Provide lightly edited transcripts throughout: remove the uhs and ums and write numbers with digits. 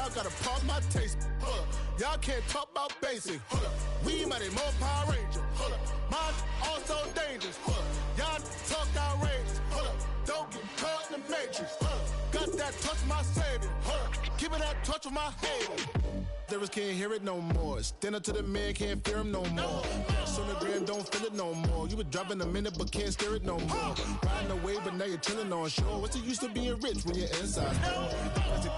Y'all gotta pop my taste. Y'all can't talk about basic. We mighty more Power Ranger. Mine also dangerous. Y'all talk outrageous. Don't get caught in the matrix. Got that touch my savior. Keeping that touch with my haters. Lyrics can't hear it no more. Stand up to the man, can't fear him no more. On the grand, don't feel it no more. You were driving a minute, but can't steer it no more. Riding away, but now you're chilling on shore. What's the use of being rich when you're inside?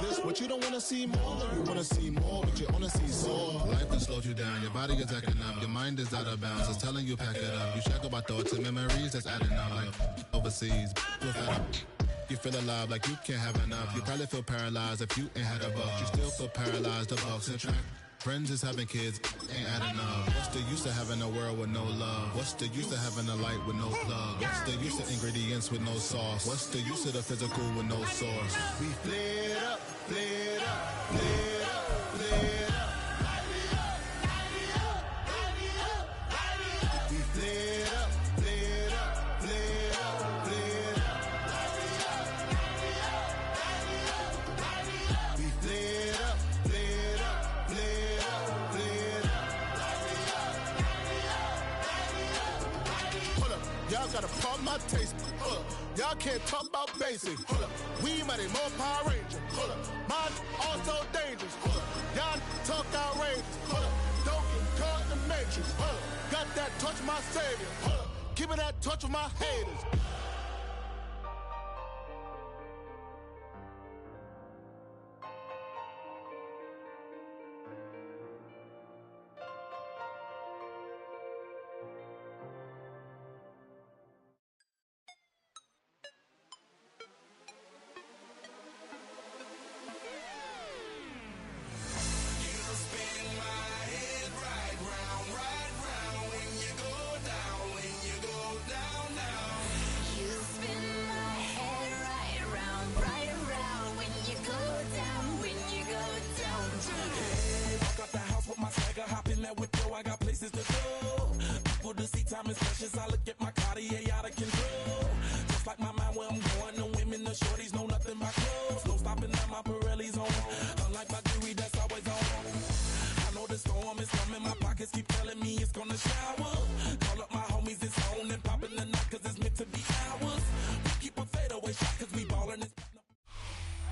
This, what you don't wanna see more. You wanna see more, but you wanna see soul. Life has slowed you down. Your body is acting up. Your mind is out of bounds. It's telling you pack it up. You shackle by thoughts and memories that's adding up. Like overseas, you're fed up. You feel alive like you can't have enough. You probably feel paralyzed if you ain't had a buck. You still feel paralyzed, the bucks and track. Friends is having kids, ain't adding up. What's the use of having a world with no love? What's the use of having a light with no plug? What's the use of ingredients with no sauce? What's the use of the physical with no source? We flared up, flared up, flared up, flared up. We flared up, flared up, flared up, flared up. We flared up, flared up, flared up, flared up. Hold up, y'all gotta pop my taste. Hold up, y'all can't talk about basic. Hold up, we mighty more Power Ranger. Hold up, mine also dangerous. Hold up, y'all talk outrageous. Hold up, don't get caught in the matrix. Hold up, got that touch my savior. Hold up, keeping that touch with my haters.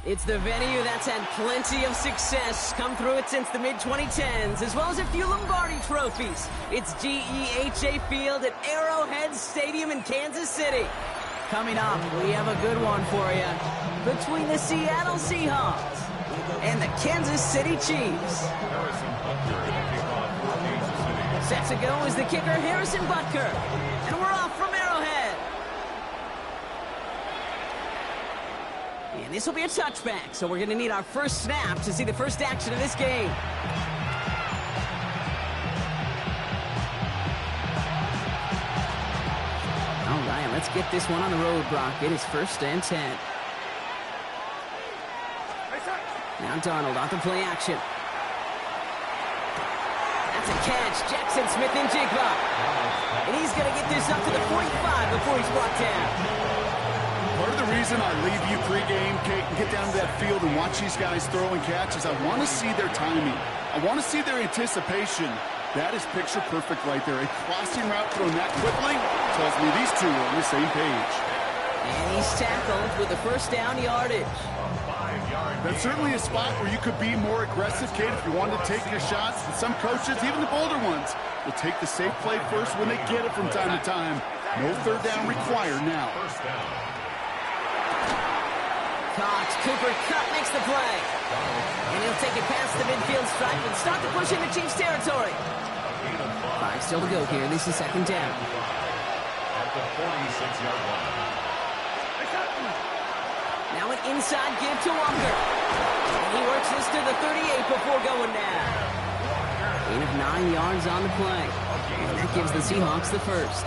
It's the venue that's had plenty of success come through it since the mid-2010s, as well as a few Lombardi trophies. It's GEHA Field at Arrowhead Stadium in Kansas City. Coming up, we have a good one for you. Between the Seattle Seahawks and the Kansas City Chiefs. Set to go is the kicker, Harrison Butker. And we're off from Arrowhead. And this will be a touchback, so we're going to need our first snap to see the first action of this game. All right, let's get this one on the road, Brock. It is 1st and 10. Now Darnold off the play action. That's a catch. Jackson Smith and Jigba. And he's going to get this up to the 45 before he's brought down. Part of the reason I leave you pregame, Kate, and get down to that field and watch these guys throw and catch is I want to see their timing. I want to see their anticipation. That is picture perfect right there. A crossing route thrown that quickly tells me these two are on the same page. And he's tackled with the first down yardage. That's certainly a spot where you could be more aggressive, Kate, if you wanted to take your shots. And some coaches, even the bolder ones, will take the safe play first when they get it from time to time. No third down required now. Cox, Cooper Kupp makes the play. And he'll take it past the midfield stripe and start to push into Chiefs territory. 5 still to go here. This is 2nd down. At the 46-yard line. Now an inside give to Walker. And he works this to the 38 before going down. Gain of 9 yards on the play. And that gives the Seahawks the first.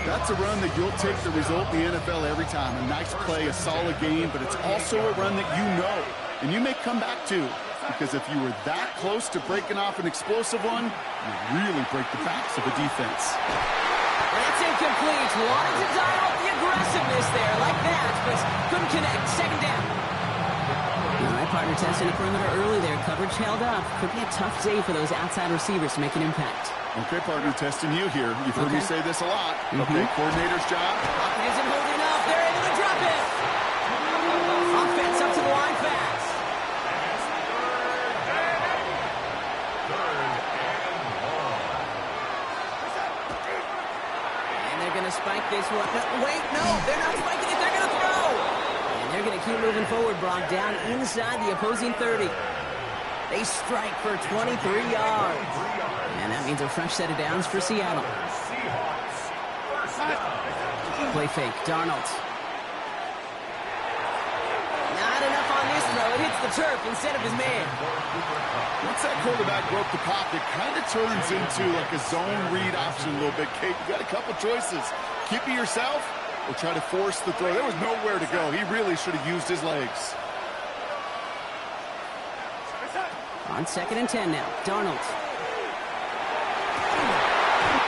That's a run that you'll take the result in the NFL every time. A nice play, a solid game, but it's also a run that you know, and you may come back to. Because if you were that close to breaking off an explosive one, you really break the backs of a defense. That's incomplete. Wanted to dial up the aggressiveness there like that, but couldn't connect. 2nd down. Now that partner testing the perimeter early there. Coverage held up. Could be a tough day for those outside receivers to make an impact. Okay, partner, testing you here. You've heard me say this a lot. Okay, coordinator's job. Pocket isn't holding up. They're able to drop it. Offense up to the line fast. And they're going to spike this one. No, wait, no, they're not spiking it. They're going to throw. And they're going to keep moving forward, Brock, down inside the opposing 30. They strike for 23 yards. And that means a fresh set of downs for Seattle. Play fake, Darnold. Not enough on this throw. It hits the turf instead of his man. Once that quarterback broke the pocket, kind of turns into like a zone read option a little bit. Kate, you got a couple choices. Keep it yourself or try to force the throw. There was nowhere to go. He really should have used his legs. On 2nd and 10 now, Darnold.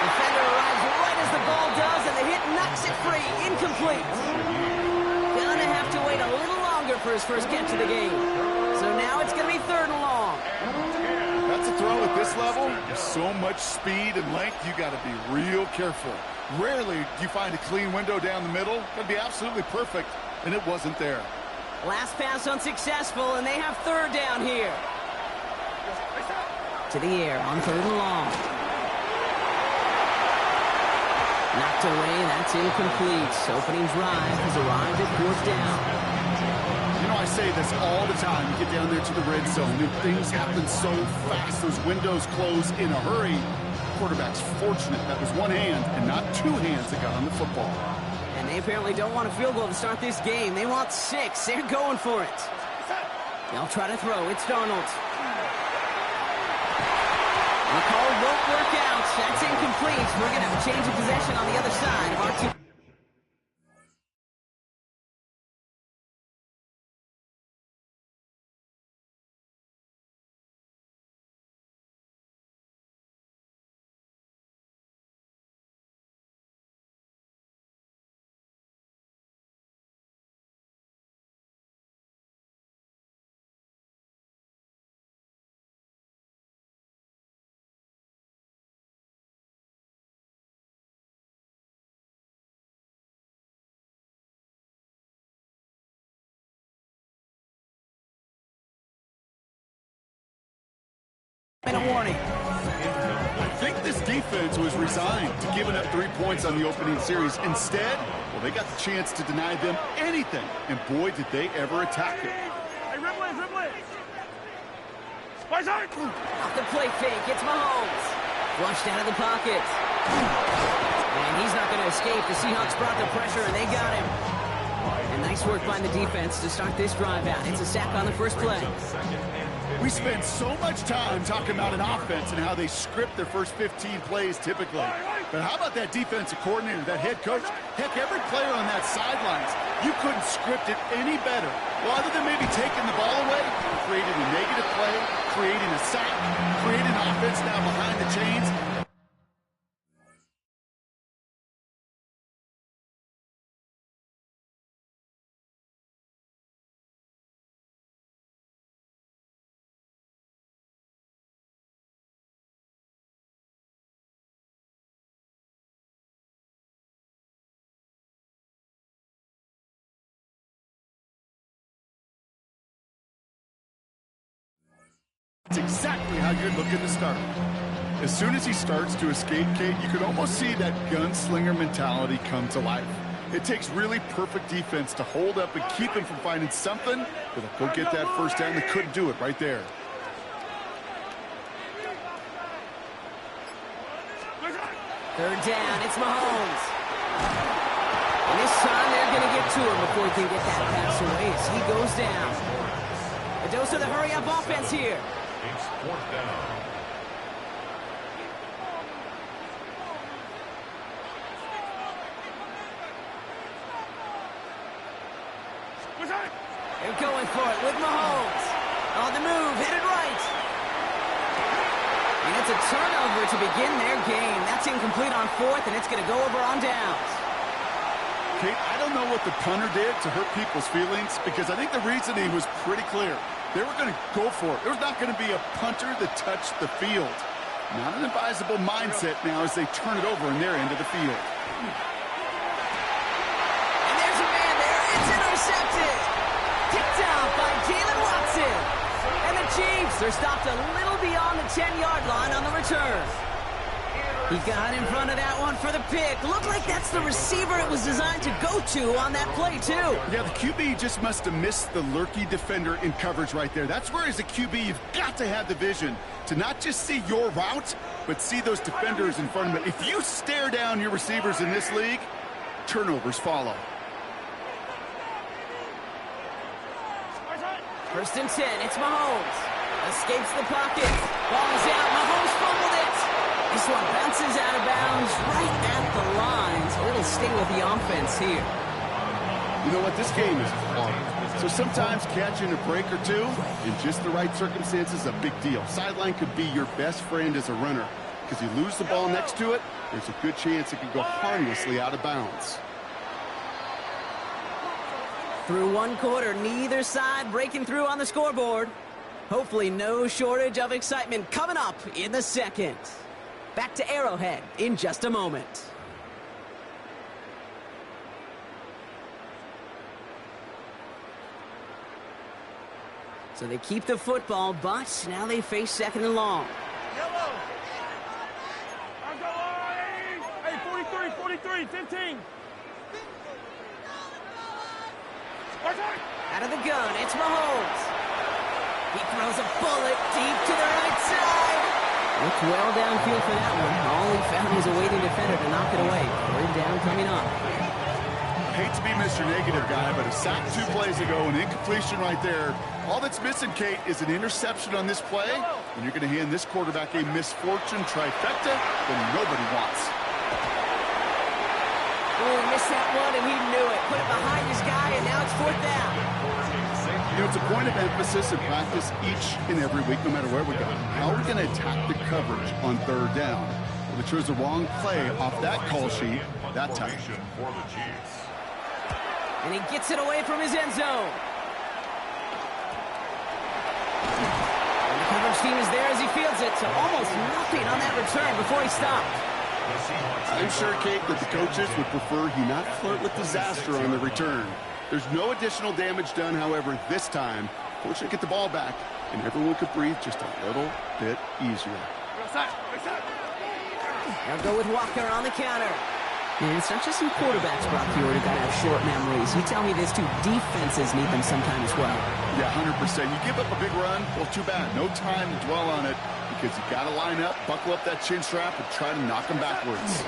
Defender arrives right as the ball does, and the hit knocks it free. Incomplete. Gonna have to wait a little longer for his first catch of the game. So now it's going to be 3rd and long. That's a throw at this level. There's so much speed and length, you got to be real careful. Rarely do you find a clean window down the middle. That'd be absolutely perfect, and it wasn't there. Last pass unsuccessful, and they have 3rd down here. To the air on 3rd and long. Knocked away, that's incomplete. Opening drive has arrived at 4th down. You know, I say this all the time. You get down there to the red zone, and things happen so fast. Those windows close in a hurry. Quarterback's fortunate that was one hand and not 2 hands that got on the football. And they apparently don't want a field goal to start this game. They want 6. They're going for it. They'll try to throw. It's Darnold. The call won't work out. That's incomplete. We're going to have a change of possession on the other side of our 2. And a warning. I think this defense was resigned to giving up 3 points on the opening series. Instead, well, they got the chance to deny them anything. And boy, did they ever attack it. Hey, Ripley. Off the play fake, it's Mahomes. Flushed out of the pocket. And he's not going to escape. The Seahawks brought the pressure, and they got him. And nice work by the defense to start this drive out. It's a sack on the first play. We spend so much time talking about an offense and how they script their first 15 plays typically. But how about that defensive coordinator, that head coach? Heck, every player on that sidelines, you couldn't script it any better. Well, other than maybe taking the ball away, creating a negative play, creating a sack, creating an offense now behind the chains. It's exactly how you're looking to start. As soon as he starts to escape, Kate, you can almost see that gunslinger mentality come to life. It takes really perfect defense to hold up and keep him from finding something, but they'll go get that first down. They couldn't do it right there. Third down, it's Mahomes. And this time they're going to get to him before he can get that pass away as he goes down. A dose of the hurry-up offense here. It's 4th down. They're going for it with Mahomes. On the move, headed right. And it's a turnover to begin their game. That's incomplete on 4th, and it's going to go over on downs. Kate, I don't know what the punter did to hurt people's feelings because I think the reasoning was pretty clear. They were going to go for it. There's not going to be a punter that touched the field. Not an advisable mindset now as they turn it over in their end of the field. And there's a man there. It's intercepted. Picked out by Jalen Watson. And the Chiefs are stopped a little beyond the 10-yard line on the return. He got in front of that one for the pick. Looked like that's the receiver it was designed to go to on that play, too. Yeah, the QB just must have missed the lurky defender in coverage right there. That's where, as a QB, you've got to have the vision to not just see your route, but see those defenders in front of it. If you stare down your receivers in this league, turnovers follow. First and 10, it's Mahomes. Escapes the pocket. Ball's out. Mahomes fumbled it. This one bounces out of bounds right at the line. So it'll stay with the offense here. You know what? This game is hard. So sometimes catching a break or two in just the right circumstances is a big deal. Sideline could be your best friend as a runner because you lose the ball next to it, there's a good chance it could go harmlessly out of bounds. Through one quarter, neither side breaking through on the scoreboard. Hopefully no shortage of excitement coming up in the second. Back to Arrowhead in just a moment. So they keep the football, but now they face second and long. Hey, 43, 15. Out of the gun, it's Mahomes. He throws a bullet deep to the right side. Looked well downfield for that one. All he found was a waiting defender to knock it away. Third down coming up. I hate to be Mr. Negative guy, but a sack 2 plays ago, an incompletion right there. All that's missing, Kate, is an interception on this play, and you're going to hand this quarterback a misfortune trifecta that nobody wants. Oh, he missed that one, and he knew it. Put it behind his guy, and now it's fourth down. You know, it's a point of emphasis in practice each and every week, no matter where we go. How are we going to attack the coverage on third down? Well, they chose the wrong play off that call sheet that time. And he gets it away from his end zone. And the coverage team is there as he fields it, so almost nothing on that return before he stopped. I'm sure, Kate, that the coaches would prefer he not flirt with disaster on the return. There's no additional damage done, however, this time. Coach should get the ball back, and everyone could breathe just a little bit easier. They'll go with Walker on the counter. And it's not just some quarterbacks, Brock York, that have short memories. You tell me this too, defenses need them sometime as well. Yeah, 100%. You give up a big run, well, too bad. No time to dwell on it because you got to line up, buckle up that chin strap, and try to knock them backwards.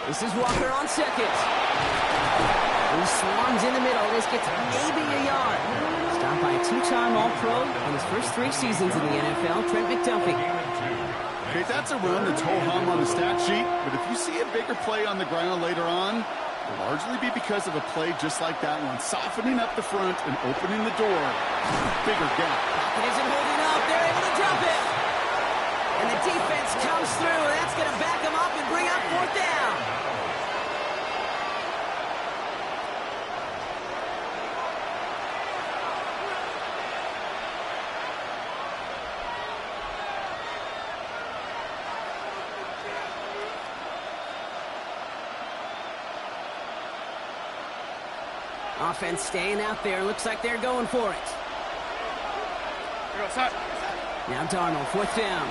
This is Walker on second. He swarms in the middle. This gets maybe a yard. Stopped by a 2-time All-Pro in his first 3 seasons in the NFL, Trent McDuffie. Okay, that's a run that's ho-hum on the stat sheet, but if you see a bigger play on the ground later on, it'll largely be because of a play just like that one, softening up the front and opening the door. Bigger gap. Pocket isn't holding up. They're able to drop it. And the defense comes through. That's going to back them up and bring up fourth down. Offense staying out there. Looks like they're going for it. Now Darnold, fourth down.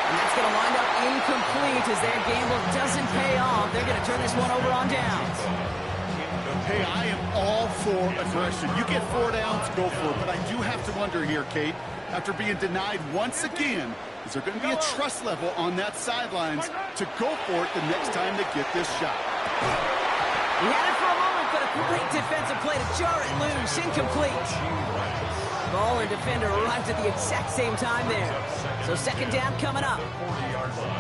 And that's going to wind up incomplete as their gamble doesn't pay off. They're going to turn this one over on downs. Hey, I am all for aggression. You get 4 downs, go for it. But I do have to wonder here, Kate, after being denied once again, is there going to be a trust level on that sidelines to go for it the next time they get this shot? He had it for a moment, but a great defensive play to jar it loose. Incomplete. Ball and defender arrived at the exact same time there. So second down coming up.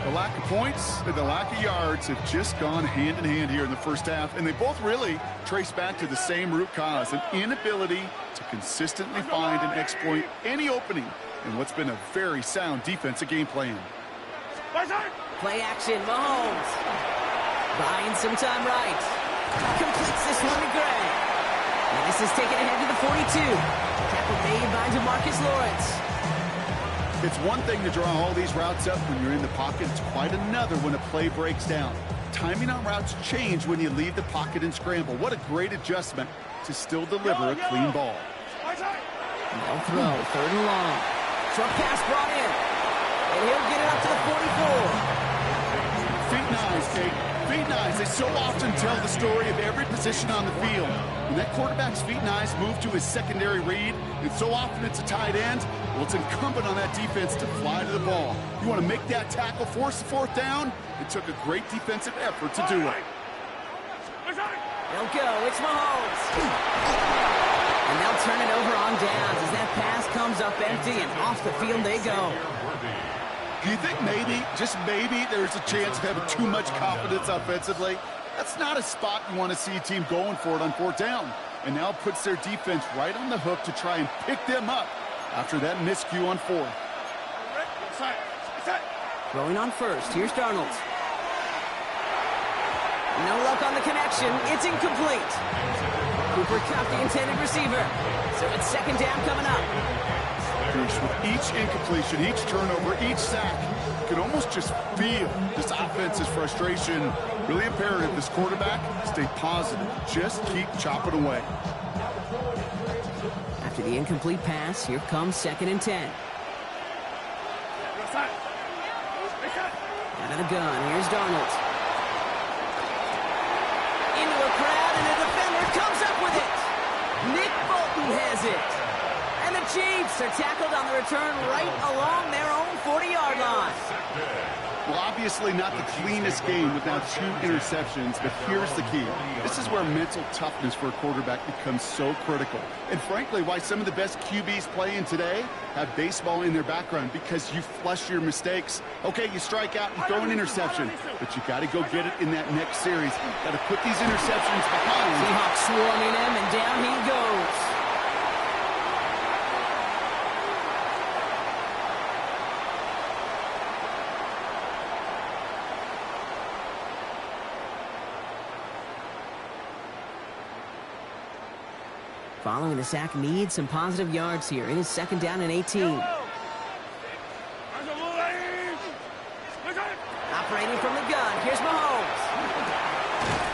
The lack of points and the lack of yards have just gone hand in hand here in the first half, and they both really trace back to the same root cause, an inability to consistently find and exploit any opening in what's been a very sound defensive game plan. Play action, Mahomes. Buying some time right. Completes this one to Gray. And This is taken ahead to the 42. Tackle made by DeMarcus Lawrence. It's one thing to draw all these routes up when you're in the pocket. It's quite another when a play breaks down. Timing on routes change when you leave the pocket and scramble. What a great adjustment to still deliver a clean ball. No throw, 3rd and long. Short pass brought in. And he'll get it up to the 44. Feet nice, Kate. Feet nice. They so often tell the story of every position on the field. When that quarterback's feet nice move to his secondary read, and so often it's a tight end, well, it's incumbent on that defense to fly to the ball. You want to make that tackle, force the 4th down. It took a great defensive effort to do it. They'll go. It's Mahomes. And they'll turn it over on downs as that pass comes up empty and off the field they go. Do you think maybe, just maybe, there's a chance of having too much confidence offensively? That's not a spot you want to see a team going for it on 4th down. And now it puts their defense right on the hook to try and pick them up after that miscue on 4th. Throwing on first. Here's Darnold. No luck on the connection. It's incomplete. Cooper Kupp, the intended receiver. So it's 2nd down coming up. Bruce, with each incompletion, each turnover, each sack, you can almost just feel this offense's frustration. Really imperative this quarterback stay positive. Just keep chopping away. After the incomplete pass, here comes 2nd and 10. Out of the gun, here's Darnold. Into a crowd, and a defender comes up with it. Nick Bolton has it. And the Chiefs are tackled on the return right along their own 40-yard line. Well, obviously not the cleanest game with now 2 interceptions, but here's the key. This is where mental toughness for a quarterback becomes so critical. And frankly, why some of the best QBs playing today have baseball in their background, because you flush your mistakes. Okay, you strike out and throw an interception, but you got to go get it in that next series. Got to put these interceptions behind. Seahawks swarming him, and down he goes. Following the sack needs some positive yards here. It is 2nd down and 18. Operating from the gun. Here's Mahomes.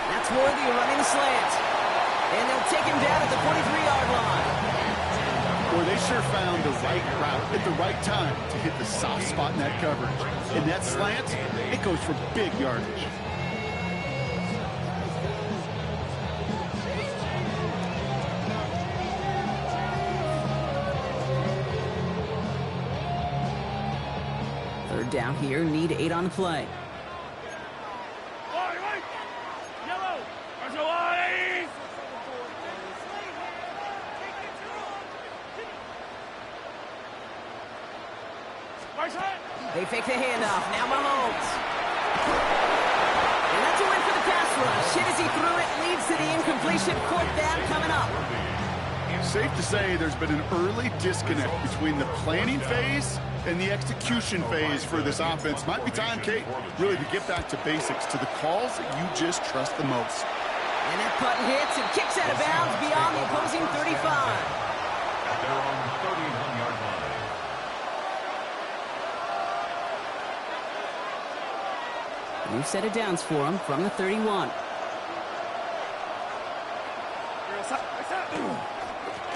That's Worthy running the slant. And they'll take him down at the 43-yard line. Boy, they sure found the right route at the right time to hit the soft spot in that coverage. And that slant, it goes for big yardage. Down here, need 8 on the play. They fake the handoff. Now Mahomes. And that's a win for the pass rush. Hit as he threw it, leads to the incompletion. 4th down coming up. Safe to say there's been an early disconnect between the planning phase and the execution phase for this offense. Might be time, Kate, really to get back to basics, to the calls that you just trust the most. And that punt hits and kicks out of bounds beyond the opposing 35. They're on the 31-yard line. New set of downs for him from the 31.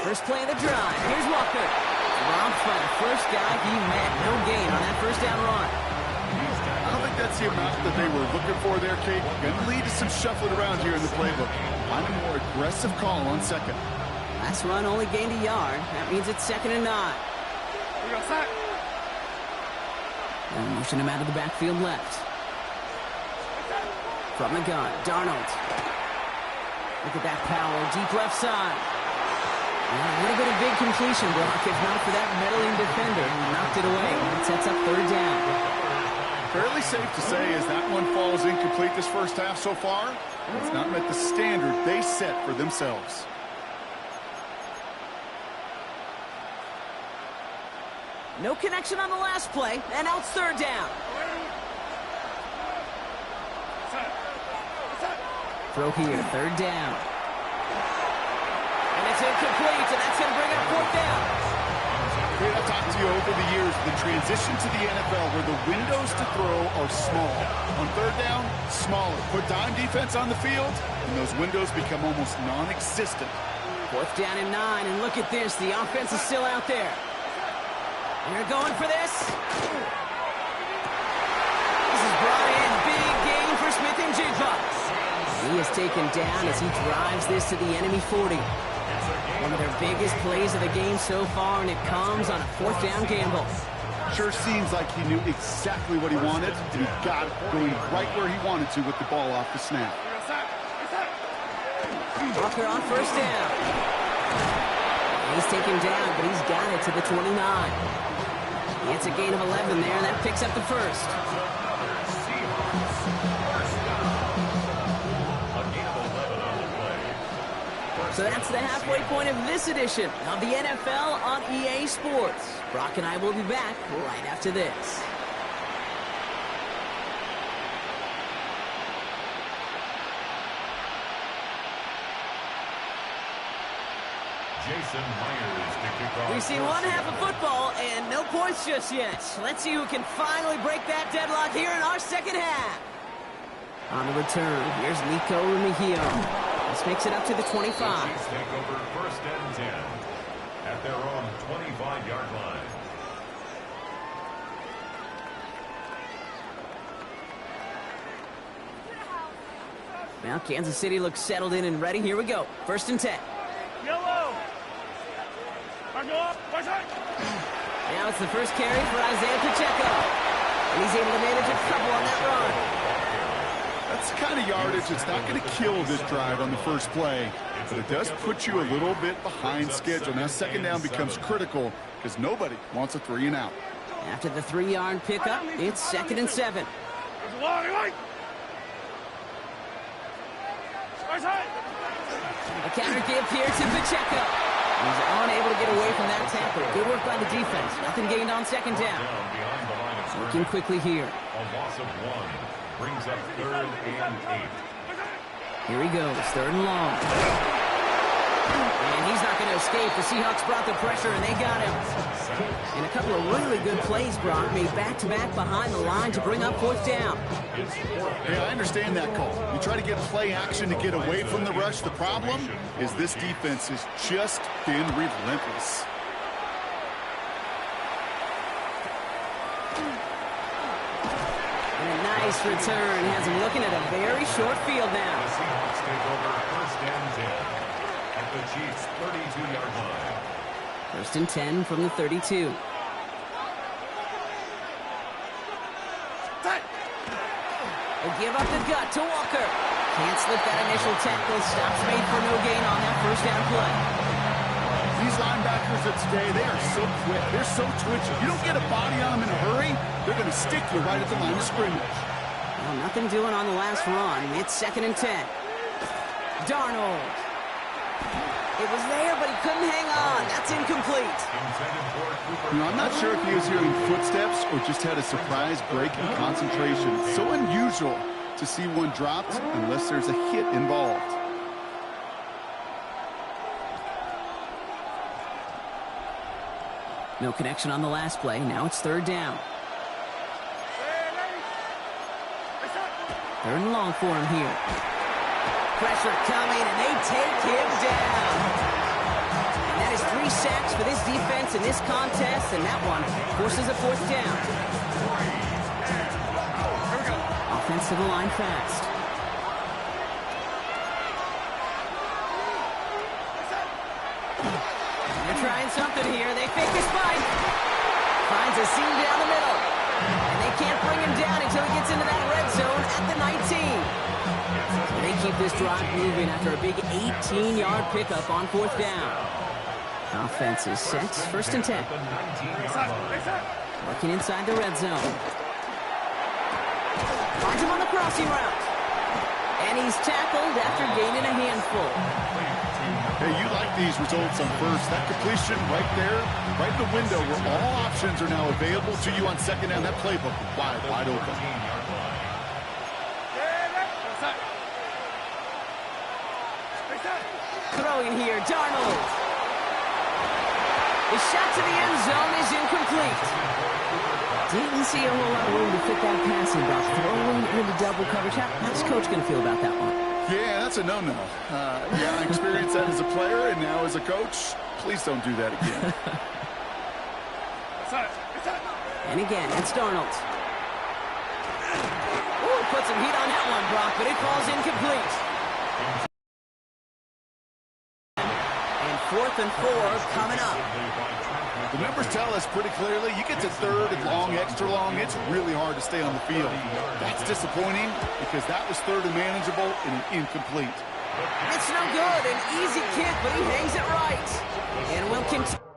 First play of the drive. Here's Walker. Robbed by the first guy he met. No gain on that 1st down run. I don't think that's the amount that they were looking for there, Kate. Going to lead to some shuffling around here in the playbook. Find a more aggressive call on 2nd. Last run only gained a yard. That means it's 2nd and 9. And motion him out of the backfield left. From the gun, Darnold. Look at that power, deep left side. A little bit of big completion block, if not for that meddling defender who knocked it away. It sets up 3rd down. Fairly safe to say as that one falls incomplete this first half so far, it's not met the standard they set for themselves. No connection on the last play, and now it's 3rd down. Throw here, 3rd down. And a It's incomplete, and that's going to bring up fourth down. Great, I've talked to you over the years, the transition to the NFL where the windows to throw are small. On third down, smaller. Put dime defense on the field, and those windows become almost non-existent. Fourth down and 9, and look at this. The offense is still out there. They're going for this. This is brought in. Big gain for Smith and Jigba. He is taken down as he drives this to the enemy 40. One of their biggest plays of the game so far, and it comes on a fourth down gamble. Sure seems like he knew exactly what he wanted, and he got it going right where he wanted to with the ball off the snap. Walker on first down. He's taken down, but he's got it to the 29. It's a gain of 11 there, and that picks up the first. So that's the halfway point of this edition of the NFL on EA Sports. Brock and I will be back right after this. Jason Myers to kick off. We've seen one half of football and no points just yet. Let's see who can finally break that deadlock here in our second half. On the return, here's Nico Remigio. This makes it up to the 25. The Chiefs take over first and 10 at their own 25-yard line. Now Kansas City looks settled in and ready. Here we go. First and 10. Yellow. Now it's the first carry for Isaiah Pacheco. And he's able to manage a couple on that run. That's the kind of yardage that's not going to kill this drive on the first play, but it does put you a little bit behind schedule. Now second down becomes critical because nobody wants a 3 and out. After the 3-yard pickup, it's second and 7. A counter give here to Pacheco. He's unable to get away from that tackle. Good work by the defense. Nothing gained on second down. Looking quickly here. A loss of 1 brings up third and 8. Here he goes, third and long. And he's not going to escape. The Seahawks brought the pressure, and they got him. And a couple of really good plays, Brock, made back-to-back behind the line to bring up fourth down. Hey, I understand that call. You try to get play action to get away from the rush. The problem is this defense has just been relentless. And a nice return has him looking at a very short field now. The Seahawks take over first and 10 at the Chiefs' 32-yard line. First and 10 from the 32. They give up the gut to Walker. Can't slip that initial tackle. Stops made for no gain on that first down play. These linebackers of today, they are so quick. They're so twitchy. You don't get a body on them in a hurry, they're going to stick you right at the line of scrimmage. Well, nothing doing on the last run. It's second and 10. Darnold. It was there, but he couldn't hang on. That's incomplete. You know, I'm not sure if he was hearing footsteps or just had a surprise break in concentration. It's so unusual to see one dropped unless there's a hit involved. No connection on the last play. Now it's third down. Third and long for him here. Pressure coming, and they take him down. And that is 3 sacks for this defense in this contest, and that one forces a fourth down. Offense to the line fast. They're trying something here. They fake a spike. Finds a seam down the middle. And they can't bring him down until he gets into that red zone at the 19. So they keep this drive moving after a big 18-yard pickup on fourth down. Offense is set. First and 10. Working inside the red zone. Finds him on the crossing route. And he's tackled after gaining a handful. Hey, you like these results on first. That completion right there, right in the window where all options are now available to you on second down. That playbook wide open. Throw throwing here. Darnold. The shot to the end zone is incomplete. Didn't see a whole lot of room to fit that passing ball. Throwing into double coverage. How's Coach going to feel about that one? Yeah, that's a no-no. Yeah, I experienced that as a player, and now as a coach, please don't do that again. And again, it's Darnold. Ooh, put some heat on that one, Brock, but it falls incomplete. And 4th and 4 coming up. The numbers tell us pretty clearly, you get to 3rd and long, extra long, it's really hard to stay on the field. That's disappointing because that was 3rd and manageable and an incomplete. It's no good, an easy kick, but he hangs it right. And we'll continue.